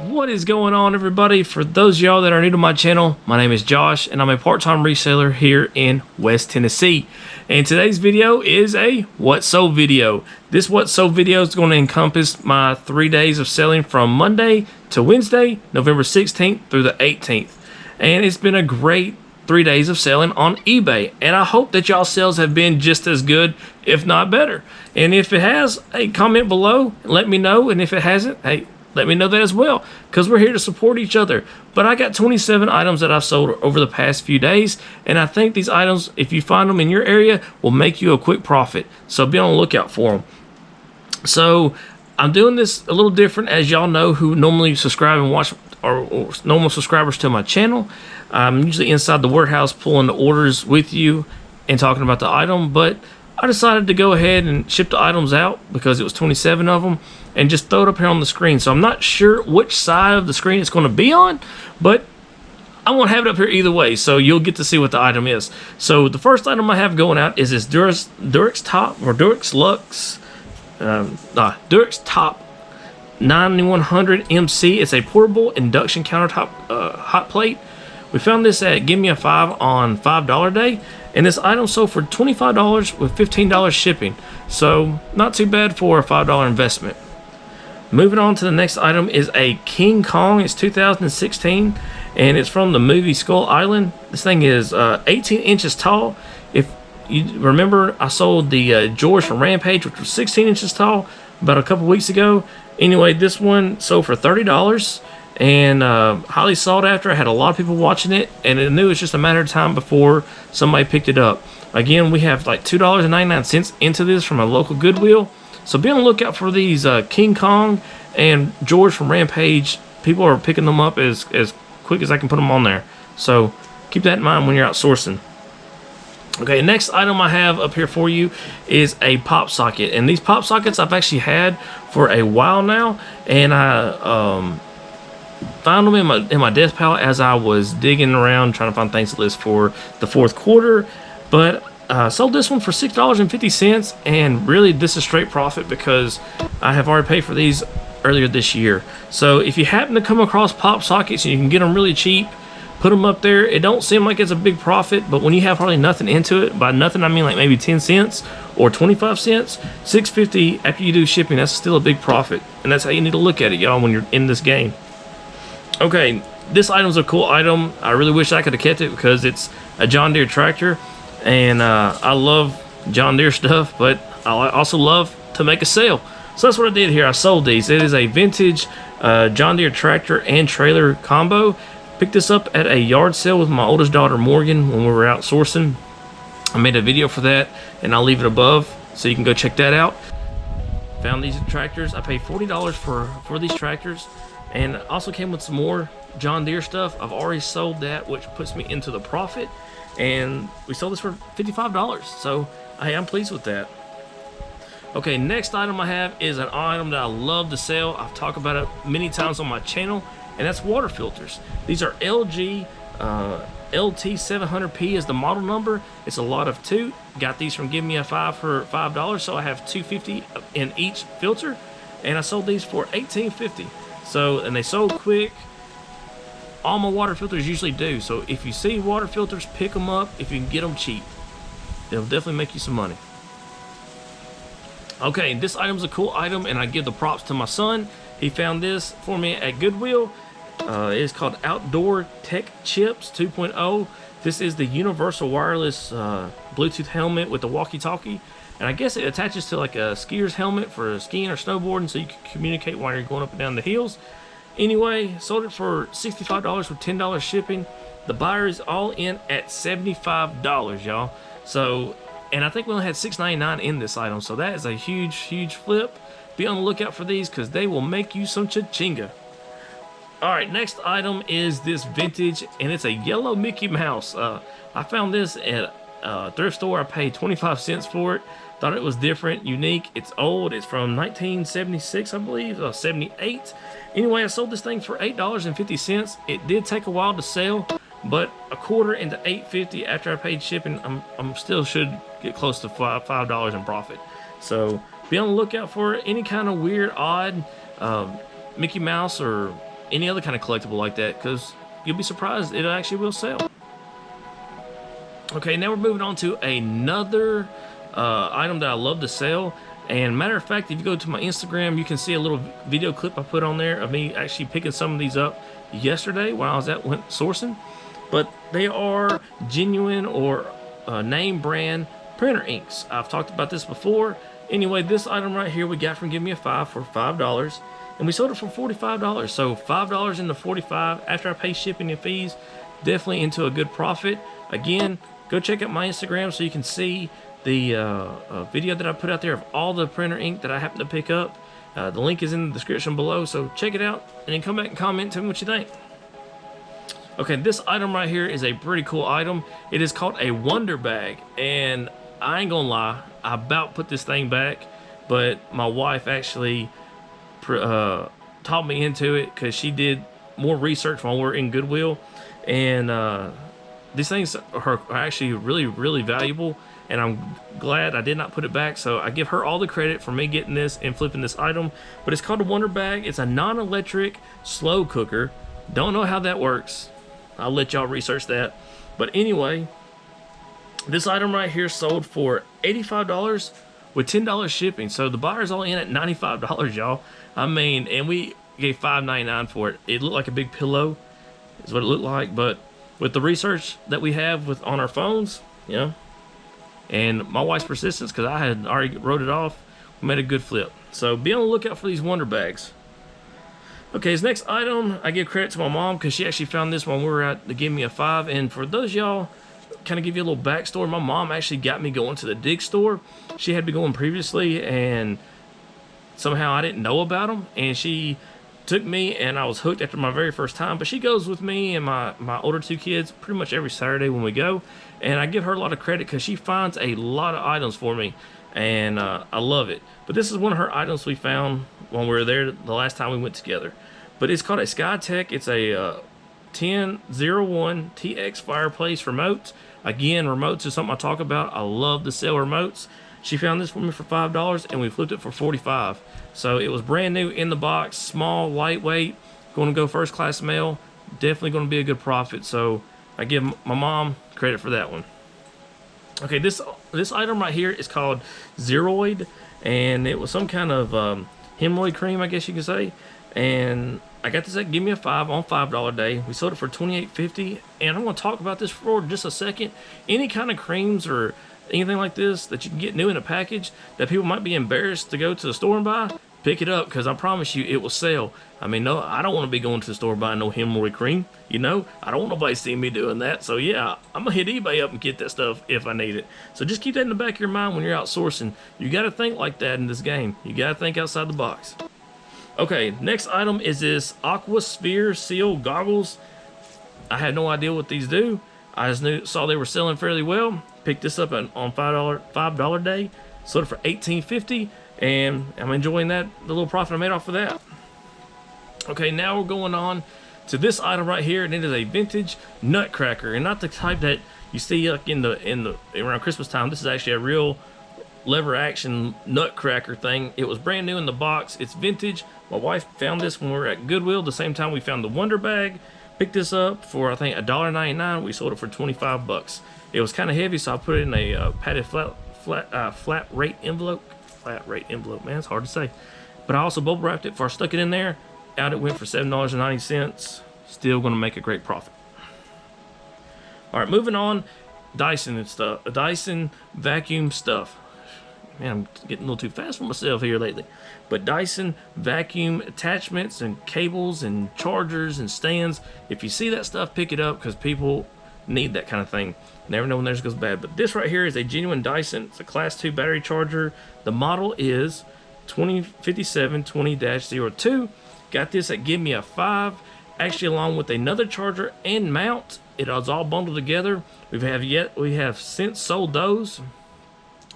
What is going on, everybody? For those of y'all that are new to my channel, my name is Josh and I'm a part-time reseller here in West Tennessee. And today's video is a what sold video. This what sold video is going to encompass my 3 days of selling from Monday to Wednesday, November 16th through the 18th. And it's been a great 3 days of selling on eBay, and I hope that y'all sales have been just as good, if not better. And if it has, hey, comment below, let me know. And if it hasn't, hey, let me know that as well, because we're here to support each other. But I got 27 items that I've sold over the past few days, and I think these items, if you find them in your area, will make you a quick profit. So be on the lookout for them. So I'm doing this a little different, as y'all know who normally subscribe and watch, or normal subscribers to my channel. I'm usually inside the warehouse pulling the orders with you and talking about the item, but I decided to go ahead and ship the items out because it was 27 of them and just throw it up here on the screen. So I'm not sure which side of the screen it's going to be on, but I'm going to have it up here either way, so you'll get to see what the item is. So the first item I have going out is this Dereks Top, or Dereks Lux, Dereks Top 9100 MC. It's a portable induction countertop hot plate. We found this at Give Me a 5 on $5 day, and this item sold for $25 with $15 shipping. So not too bad for a $5 investment. Moving on to the next item is a King Kong. It's 2016, and it's from the movie Skull Island. This thing is 18 inches tall. If you remember, I sold the George from Rampage, which was 16 inches tall, about a couple weeks ago. Anyway, this one sold for $30 and highly sought after. I had a lot of people watching it, and I knew it was just a matter of time before somebody picked it up. Again, we have like $2.99 into this from a local Goodwill. So be on the lookout for these King Kong and George from Rampage. People are picking them up as quick as I can put them on there. So keep that in mind when you're out sourcing. Okay, next item I have up here for you is a pop socket. And these pop sockets I've actually had for a while now. And I found them in my desk pile as I was digging around trying to find things to list for the fourth quarter. But sold this one for $6.50, and really this is straight profit because I have already paid for these earlier this year. So if you happen to come across pop sockets and you can get them really cheap, put them up there. It don't seem like it's a big profit, but when you have hardly nothing into it, by nothing I mean like maybe 10 cents or 25 cents, $6.50 after you do shipping, that's still a big profit. And that's how you need to look at it, y'all, when you're in this game. Okay, this item's a cool item. I really wish I could have kept it because it's a John Deere tractor. And I love John Deere stuff, but I also love to make a sale. So that's what I did here. I sold these. It is a vintage John Deere tractor and trailer combo. Picked this up at a yard sale with my oldest daughter Morgan when we were out sourcing. I made a video for that, and I'll leave it above so you can go check that out. Found these tractors. I paid $40 for these tractors, and also came with some more John Deere stuff. I've already sold that, which puts me into the profit. And we sold this for $55, so I'm pleased with that. Okay, next item I have is an item that I love to sell. I've talked about it many times on my channel, and that's water filters. These are LG LT700P is the model number. It's a lot of 2. Got these from Give Me a 5 for $5, so I have $2.50 in each filter, and I sold these for $18.50. So, and they sold quick. All my water filters usually do. So if you see water filters, pick them up if you can get them cheap. They'll definitely make you some money. Okay, this item's a cool item, and I give the props to my son. He found this for me at Goodwill. It is called Outdoor Tech Chips 2.0. This is the universal wireless Bluetooth helmet with the walkie-talkie. And I guess it attaches to like a skier's helmet for skiing or snowboarding, so you can communicate while you're going up and down the hills. Anyway, sold it for $65 with $10 shipping. The buyer is all in at $75, y'all. So, and I think we only had $6.99 in this item, so that is a huge flip. Be on the lookout for these because they will make you some cha-chinga. Alright, next item is this vintage, and it's a yellow Mickey Mouse. I found this at a thrift store. I paid 25 cents for it. Thought it was different, unique. It's old. It's from 1976, I believe, 78. Anyway, I sold this thing for $8.50. It did take a while to sell, but a quarter into $8.50 after I paid shipping, I'm still should get close to $5 in profit. So be on the lookout for any kind of weird, odd Mickey Mouse or any other kind of collectible like that, because you'll be surprised it actually will sell. Okay, now we're moving on to another item that I love to sell. And matter of fact, if you go to my Instagram, you can see a little video clip I put on there of me actually picking some of these up yesterday when I was went sourcing. But they are genuine or name brand printer inks. I've talked about this before. Anyway, this item right here we got from Give Me a 5 for $5, and we sold it for $45. So $5 into $45 after I pay shipping and fees, definitely into a good profit. Again, go check out my Instagram so you can see the video that I put out there of all the printer ink that I happen to pick up. The link is in the description below, so check it out and then come back and comment, tell me what you think. Okay, this item right here is a pretty cool item. It is called a Wonder Bag, and I ain't gonna lie, I about put this thing back, but my wife actually taught me into it because she did more research while we were in Goodwill, and these things are actually really valuable, and I'm glad I did not put it back. So I give her all the credit for me getting this and flipping this item. But it's called a Wonder Bag. It's a non-electric slow cooker. Don't know how that works. I'll let y'all research that. But anyway, this item right here sold for $85 with $10 shipping. So the buyer's all in at $95, y'all. I mean, and we gave $5.99 for it. It looked like a big pillow is what it looked like, but with the research that we have on our phones, you know, and my wife's persistence, because I had already wrote it off, we made a good flip. So be on the lookout for these Wonder Bags. Okay, this next item, I give credit to my mom because she actually found this when we were at the Give Me a 5. And for those y'all, kind of give you a little backstory, my mom actually got me going to the Dig store. She had been going previously, and somehow I didn't know about them, and she took me, and I was hooked after my very first time. But she goes with me and my older two kids pretty much every Saturday when we go, and I give her a lot of credit because she finds a lot of items for me, and I love it. But this is one of her items we found when we were there the last time we went together. But it's called a Skytech. It's a 1001 TX fireplace remote. Again, remotes is something I talk about. I love to sell remotes. She found this for me for $5, and we flipped it for $45. So it was brand new in the box, small, lightweight, going to go first class mail. Definitely going to be a good profit. So I give my mom credit for that one. Okay, this item right here is called Xeroid, and it was some kind of hemorrhoid cream, I guess you could say. And I got this at Give Me a 5 on $5 day. We sold it for $28.50, and I'm going to talk about this for just a second. Any kind of creams or anything like this that you can get new in a package that people might be embarrassed to go to the store and buy, pick it up, because I promise you it will sell. I mean, no, I don't want to be going to the store buying no hemorrhoid cream, you know. I don't want nobody seeing me doing that. So yeah, I'm gonna hit eBay up and get that stuff if I need it. So just keep that in the back of your mind when you're out sourcing. You got to think like that in this game. You got to think outside the box. Okay, next item is this Aqua Sphere seal goggles. I had no idea what these do. I just saw they were selling fairly well. Picked this up on $5 day. Sold it for $18.50, and I'm enjoying that, the little profit I made off of that. Okay, now we're going on to this item right here, and it is a vintage Nutcracker, and not the type that you see like in the around Christmas time. This is actually a real lever action Nutcracker thing. It was brand new in the box. It's vintage. My wife found this when we were at Goodwill the same time we found the Wonder Bag. Picked this up for I think $1.99. We sold it for 25 bucks. It was kind of heavy, so I put it in a padded flat rate envelope. Flat rate envelope, man, it's hard to say. But I also bubble wrapped it before I stuck it in there. Out it went for $7.90. Still going to make a great profit. All right, moving on. Dyson and stuff. Dyson vacuum stuff. Man, I'm getting a little too fast for myself here lately. But Dyson vacuum attachments and cables and chargers and stands. If you see that stuff, pick it up because people need that kind of thing. Never know when theirs goes bad. But this right here is a genuine Dyson. It's a class 2 battery charger. The model is 2057-20-02. Got this at Give Me a 5. Actually, along with another charger and mount. It is all bundled together. We have since sold those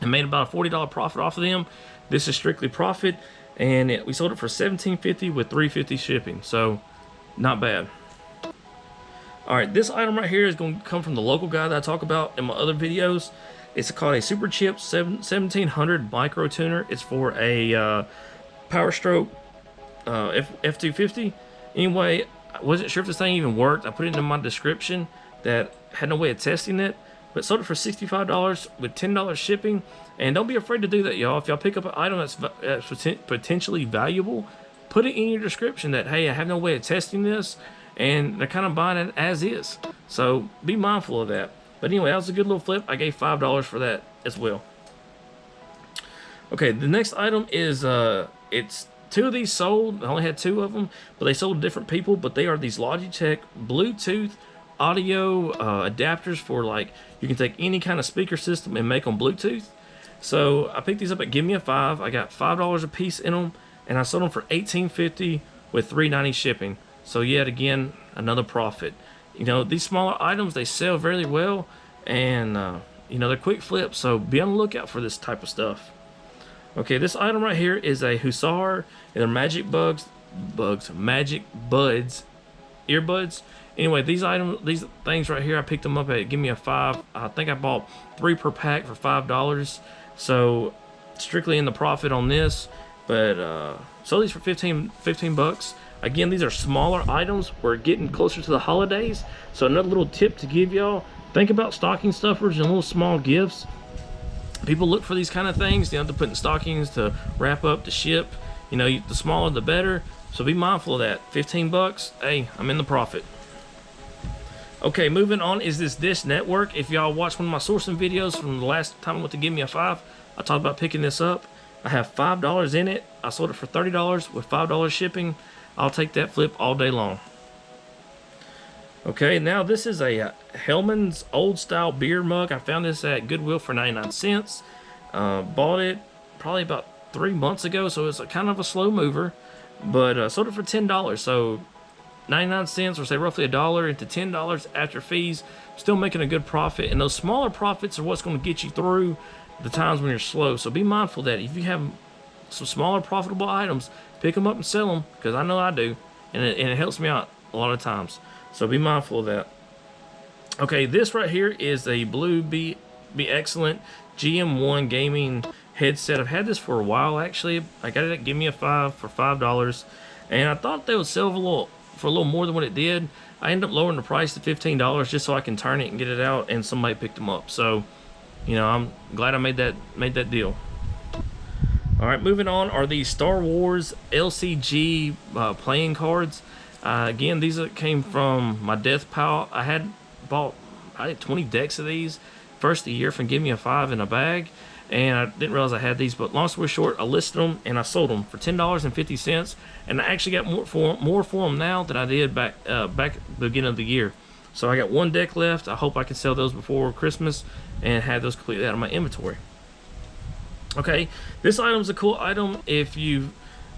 and made about a $40 profit off of them. This is strictly profit, and we sold it for $17.50 with $3.50 shipping. So, not bad. All right, this item right here is going to come from the local guy that I talk about in my other videos. It's called a Super Chip 1700 Micro Tuner. It's for a Power Stroke F250, Anyway, I wasn't sure if this thing even worked. I put it in my description that had no way of testing it, but sold it for $65 with $10 shipping. And don't be afraid to do that, y'all. If y'all pick up an item that's potentially valuable, put it in your description that, hey, I have no way of testing this, and they're kind of buying it as is. So be mindful of that. But anyway, that was a good little flip. I gave $5 for that as well. Okay, the next item is it's two of these sold. I only had two of them, but they sold to different people. But they are these Logitech Bluetooth audio adapters for, like, you can take any kind of speaker system and make them Bluetooth. So I picked these up at Give Me a 5. I got $5 a piece in them, and I sold them for $18.50 with $3.90 shipping. So yet again, another profit. You know, these smaller items, they sell very well, and you know, they're quick flips. So be on the lookout for this type of stuff. Okay, this item right here is a Hussar, and they're Magic Buds earbuds. Anyway, these things right here, I picked them up at Give Me a 5. I think I bought 3 per pack for $5. So strictly in the profit on this, but sold these for 15 bucks. Again, these are smaller items. We're getting closer to the holidays, so another little tip to give y'all: think about stocking stuffers and little small gifts. People look for these kind of things, you know, to put in stockings, to wrap up, to ship. You know, the smaller the better. So be mindful of that. 15 bucks. Hey, I'm in the profit. Okay, moving on is this Dish Network. If y'all watched one of my sourcing videos from the last time I went to Give Me a 5, I talked about picking this up. I have $5 in it. I sold it for $30 with $5 shipping. I'll take that flip all day long. Okay, now this is a Hellman's old style beer mug. I found this at Goodwill for 99 cents. Bought it probably about 3 months ago, so it's kind of a slow mover, but sold it for $10. So 99 cents, or say roughly $1 into $10 after fees, still making a good profit. And those smaller profits are what's going to get you through the times when you're slow. So be mindful that if you have some smaller profitable items, pick them up and sell them, because I know I do, and it helps me out a lot of times. So be mindful of that. Okay, this right here is a Blue Be Excellent GM1 gaming headset. I've had this for a while, actually. I got it at Give Me a 5 for $5, and I thought they would sell for a little more than what it did. I ended up lowering the price to $15 just so I can turn it and get it out, and somebody picked them up. So, you know, I'm glad I made that deal. All right, moving on are these Star Wars LCG playing cards. Again, these came from my Death Pal. I had 20 decks of these first of the year from Give Me a 5 in a bag, and I didn't realize I had these. But long story short, I listed them and I sold them for $10.50, and I actually got more for them now than I did back at the beginning of the year. So I got 1 deck left. I hope I can sell those before Christmas and have those completely out of my inventory. Okay, this item's a cool item. If you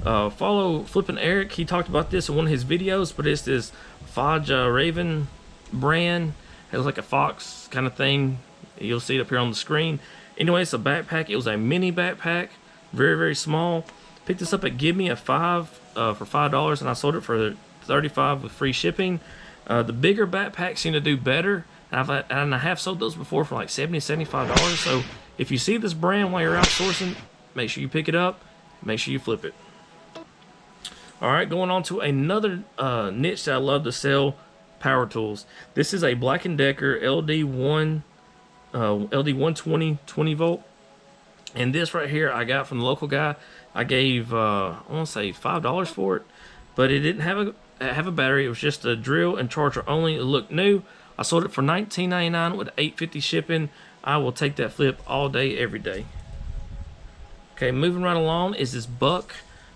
follow Flippin' Eric, he talked about this in one of his videos, but it's this Fudge Raven brand. It looks like a fox kind of thing. You'll see it up here on the screen. Anyway, it's a backpack. It was a mini backpack, very, very small. Picked this up at Give Me a 5 for $5, and I sold it for $35 with free shipping. The bigger backpacks seem to do better, and I have sold those before for like $70, $75. So if you see this brand while you're outsourcing, make sure you pick it up. Make sure you flip it. All right, going on to another niche that I love to sell: power tools. This is a Black & Decker LD120 20 volt, and this right here I got from the local guy. I gave I want to say $5 for it, but it didn't have a battery. It was just a drill and charger only. It looked new. I sold it for $19.99 with $8.50 shipping. I will take that flip all day, every day. Okay, moving right along is this Buck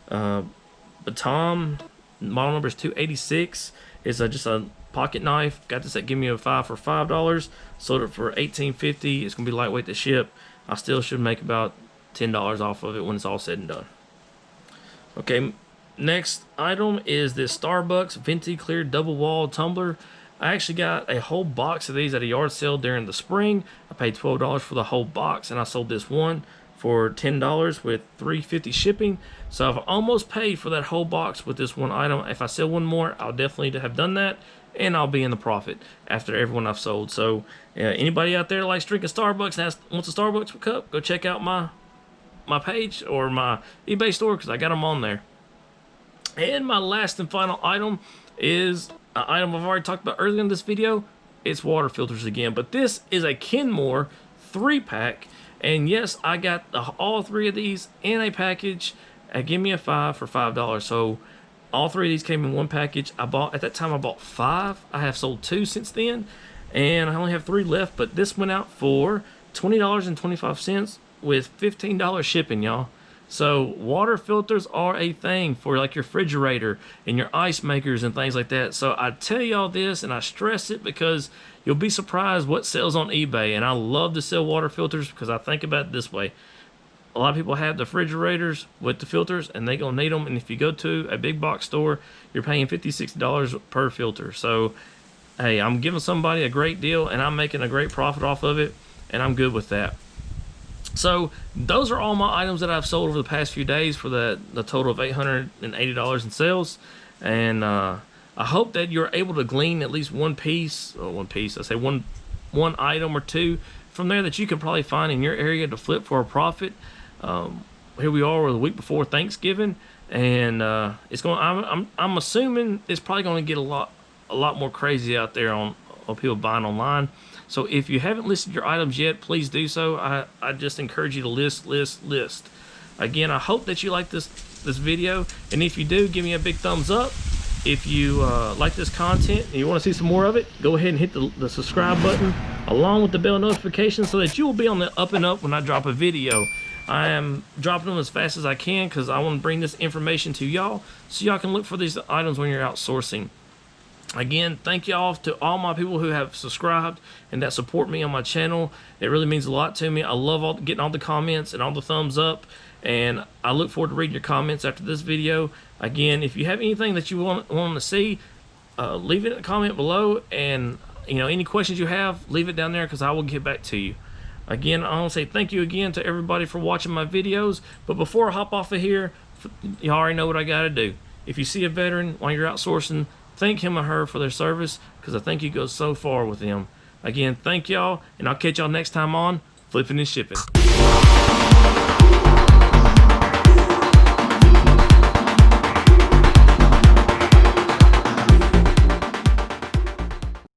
Baton. Model number is 286. It's just a pocket knife. Got this at Give Me a 5 for $5. Sold it for $18.50. It's gonna be lightweight to ship. I still should make about $10 off of it when it's all said and done. Okay, next item is this Starbucks Venti Clear Double Wall Tumbler. I actually got a whole box of these at a yard sale during the spring. I paid $12 for the whole box, and I sold this one for $10 with $3.50 shipping. So I've almost paid for that whole box with this one item. If I sell one more, I'll definitely have done that, and I'll be in the profit after everyone I've sold. So anybody out there likes drinking Starbucks and wants a Starbucks cup, go check out my page or my eBay store, because I got them on there. And my last and final item is an item I've already talked about earlier in this video. It's water filters again, but this is a Kenmore 3-pack. And yes, I got all 3 of these in a package. Give me a 5 for $5. So all 3 of these came in one package. At that time I bought 5. I have sold 2 since then, and I only have 3 left. But this went out for $20.25 with $15 shipping, y'all. So water filters are a thing for like your refrigerator and your ice makers and things like that. So I tell y'all this, and I stress it because you'll be surprised what sells on eBay. And I love to sell water filters because I think about it this way. A lot of people have the refrigerators with the filters, and they're going to need them. And if you go to a big box store, you're paying $50-$60 per filter. So, hey, I'm giving somebody a great deal, and I'm making a great profit off of it, and I'm good with that. So those are all my items that I've sold over the past few days for the total of $880 in sales. And I hope that you're able to glean at least one item or 2 from there that you can probably find in your area to flip for a profit. Here we are, we're the week before Thanksgiving, and it's going. I'm assuming it's probably going to get a lot more crazy out there on people buying online. So if you haven't listed your items yet, please do so. I just encourage you to list. Again, I hope that you like this video, and if you do, give me a big thumbs up. If you like this content and you want to see some more of it, go ahead and hit the subscribe button along with the bell notification so that you will be on the up and up when I drop a video. I am dropping them as fast as I can because I want to bring this information to y'all so y'all can look for these items when you're outsourcing. Again, thank y'all to all my people who have subscribed and that support me on my channel. It really means a lot to me. I love getting all the comments and all the thumbs up, and I look forward to reading your comments after this video. Again, if you have anything that you want to see, leave it in a comment below, and any questions you have, leave it down there because I will get back to you. Again, I want to say thank you again to everybody for watching my videos. But before I hop off of here, you already know what I got to do. If you see a veteran while you're outsourcing, thank him or her for their service, because I think you go so far with them. Again, thank y'all, and I'll catch y'all next time on Flipping and Shipping.